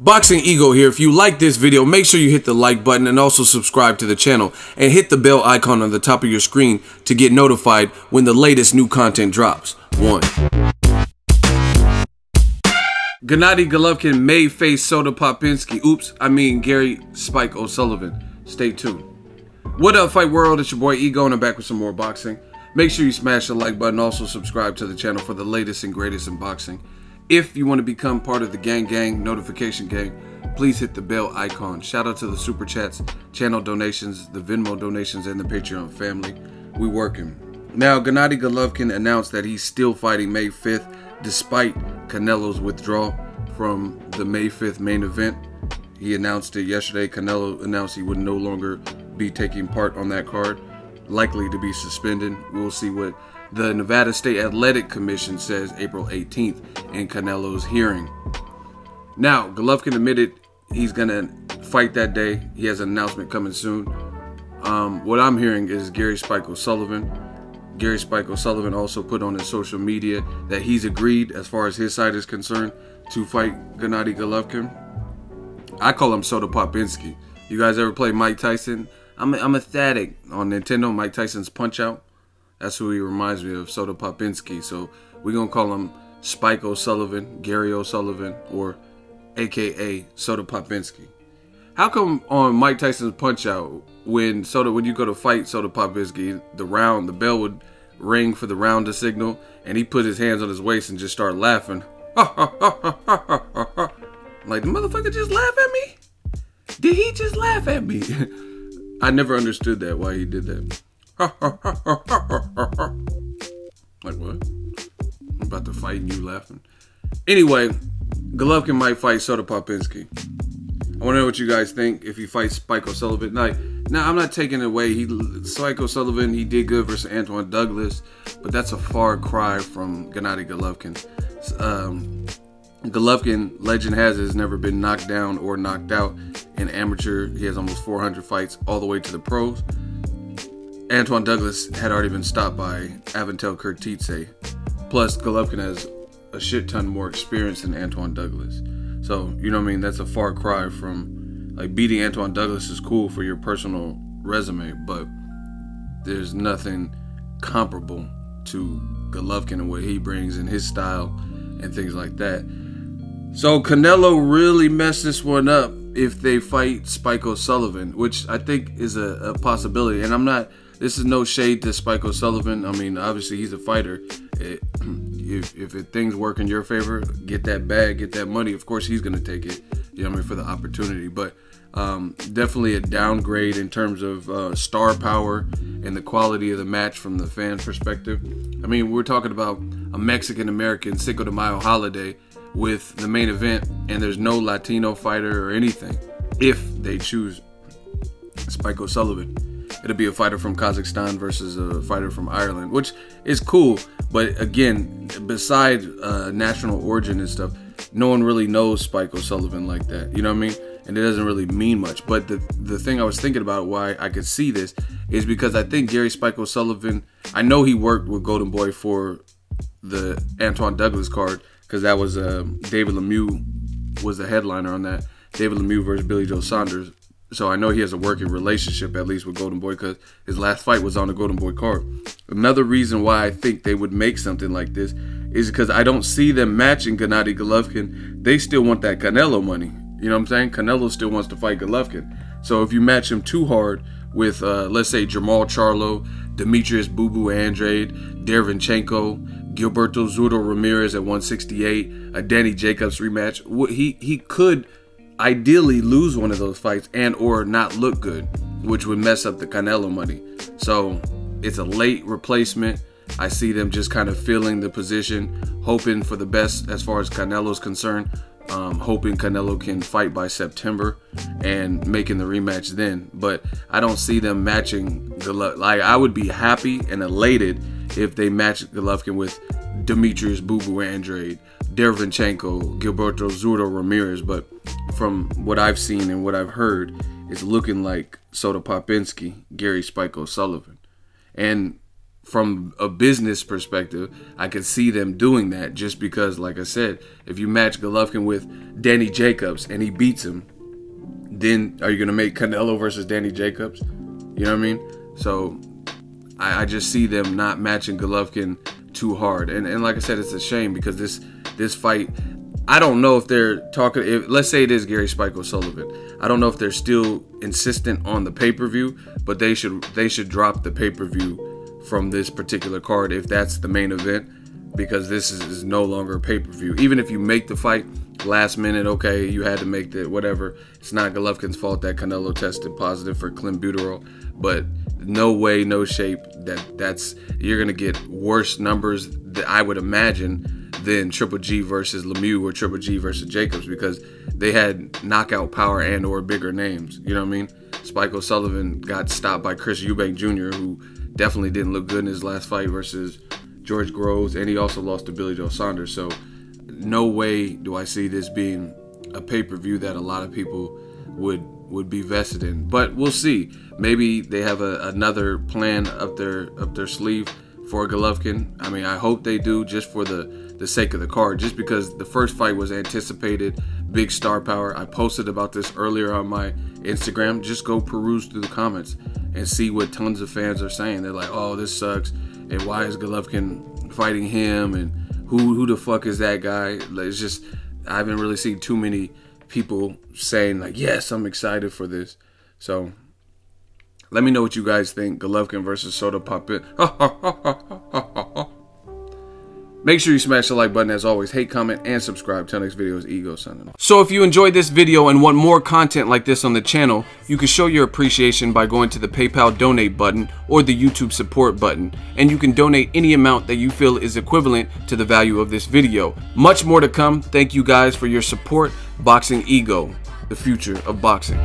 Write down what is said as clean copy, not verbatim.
Boxing Ego here. If you like this video, make sure you hit the like button and also subscribe to the channel and hit the bell icon on the top of your screen to get notified when the latest new content drops. 1. Gennady Golovkin may face Popinski. Gary Spike O'Sullivan. Stay tuned. What up, Fight World? It's your boy Ego, and I'm back with some more boxing. Make sure you smash the like button. Also subscribe to the channel for the latest and greatest in boxing. If you want to become part of the gang notification gang, please hit the bell icon. Shout out to the super chats, channel donations, the Venmo donations, and the Patreon family. We working. Now, Gennady Golovkin announced that he's still fighting May 5th despite Canelo's withdrawal from the May 5th main event. He announced it yesterday. Canelo announced he would no longer be taking part on that card, likely to be suspended. We'll see what the Nevada State Athletic Commission says April 18th in Canelo's hearing. Now, Golovkin admitted he's going to fight that day. He has an announcement coming soon. What I'm hearing is Gary Spike O'Sullivan. Gary Spike O'Sullivan also put on his social media that he's agreed, as far as his side is concerned, to fight Gennady Golovkin. I call him Popinski. You guys ever play Mike Tyson? I'm ecstatic on Nintendo, Mike Tyson's Punch-Out. That's who he reminds me of, Popinski. So we're going to call him Spike O'Sullivan, Gary O'Sullivan, or A.K.A. Popinski. How come on Mike Tyson's Punch-Out, when you go to fight Popinski, the bell would ring for the round to signal, and he put his hands on his waist and just start laughing. Like, the motherfucker just laughed at me? Did he just laugh at me? I never understood that, why he did that. Like, what? I'm about to fight and you laughing. Anyway, Golovkin might fight Popinski. I want to know what you guys think if he fights Spike O'Sullivan. Now, I'm not taking it away. Spike O'Sullivan, he did good versus Antoine Douglas, but that's a far cry from Gennady Golovkin. Golovkin, legend has never been knocked down or knocked out in amateur. He has almost 400 fights all the way to the pros. Antoine Douglas had already been stopped by Aventel Kurtitze. Plus, Golovkin has a shit ton more experience than Antoine Douglas. So, you know what I mean? That's a far cry from, like, beating Antoine Douglas is cool for your personal resume, but there's nothing comparable to Golovkin and what he brings in his style and things like that. So Canelo really messed this one up if they fight Spike O'Sullivan, which I think is a possibility. And this is no shade to Spike O'Sullivan. I mean, obviously he's a fighter. If things work in your favor, get that bag, get that money, of course he's going to take it, you know what I mean, for the opportunity. But definitely a downgrade in terms of star power and the quality of the match from the fan perspective. I mean, we're talking about a Mexican-American Cinco de Mayo holiday with the main event, and there's no Latino fighter or anything. If they choose Spike O'Sullivan, it'll be a fighter from Kazakhstan versus a fighter from Ireland, which is cool. But again, beside national origin and stuff, no one really knows Spike O'Sullivan like that. You know what I mean? And it doesn't really mean much. But the thing I was thinking about why I could see this is because I think Gary Spike O'Sullivan, I know he worked with Golden Boy for the Antoine Douglas card, because that was David Lemieux was the headliner on that. David Lemieux versus Billy Joe Saunders. So I know he has a working relationship at least with Golden Boy, because his last fight was on the Golden Boy card. Another reason why I think they would make something like this is because I don't see them matching Gennady Golovkin. They still want that Canelo money. You know what I'm saying? Canelo still wants to fight Golovkin. So if you match him too hard with, let's say, Jamal Charlo, Demetrius Boo Boo Andrade, Derevyanchenko, Gilberto Zurdo Ramirez at 168, a Danny Jacobs rematch, he could ideally lose one of those fights and or not look good, which would mess up the Canelo money. So it's a late replacement. I see them just kind of filling the position, hoping for the best as far as Canelo's concerned, hoping Canelo can fight by September and making the rematch then. But I don't see them matching like, I would be happy and elated if they match Golovkin with Demetrius Boo Boo Andrade, Derevyanchenko, Gilberto Zurdo Ramirez. But from what I've seen and what I've heard, it's looking like Popinski, Gary Spike O'Sullivan. And from a business perspective, I could see them doing that just because, like I said, if you match Golovkin with Danny Jacobs and he beats him, then are you going to make Canelo versus Danny Jacobs? You know what I mean? So I just see them not matching Golovkin too hard. And like I said, it's a shame because this fight, I don't know if they're talking, let's say it is Gary Spike Sullivan. I don't know if they're still insistent on the pay-per-view, but they should drop the pay-per-view from this particular card if that's the main event, because this is no longer a pay-per-view. Even if you make the fight last minute, okay, you had to make the whatever. It's not Golovkin's fault that Canelo tested positive for clenbuterol, but no way, no shape that's you're gonna get worse numbers that I would imagine than Triple G versus Lemieux or Triple G versus Jacobs, because they had knockout power and or bigger names. You know what I mean? Spike O'Sullivan got stopped by Chris Eubank Jr., who definitely didn't look good in his last fight versus George Groves, and he also lost to Billy Joe Saunders. So no way do I see this being a pay-per-view that a lot of people would be vested in. But we'll see. Maybe they have another plan up their sleeve for Golovkin. I mean, I hope they do, just for the sake of the card, just because the first fight was anticipated, big star power. I posted about this earlier on my Instagram. Just go peruse through the comments and see what tons of fans are saying. They're like, oh, this sucks, and why is Golovkin fighting him, and who the fuck is that guy? Like, it's just, I haven't really seen too many people saying like, yes, I'm excited for this. So let me know what you guys think. Golovkin versus Soto Popin. Make sure you smash the like button as always. Hate, comment, and subscribe. Till next video is Ego signing off. So if you enjoyed this video and want more content like this on the channel, you can show your appreciation by going to the PayPal donate button or the YouTube support button. And you can donate any amount that you feel is equivalent to the value of this video. Much more to come. Thank you guys for your support. Boxing Ego, the future of boxing.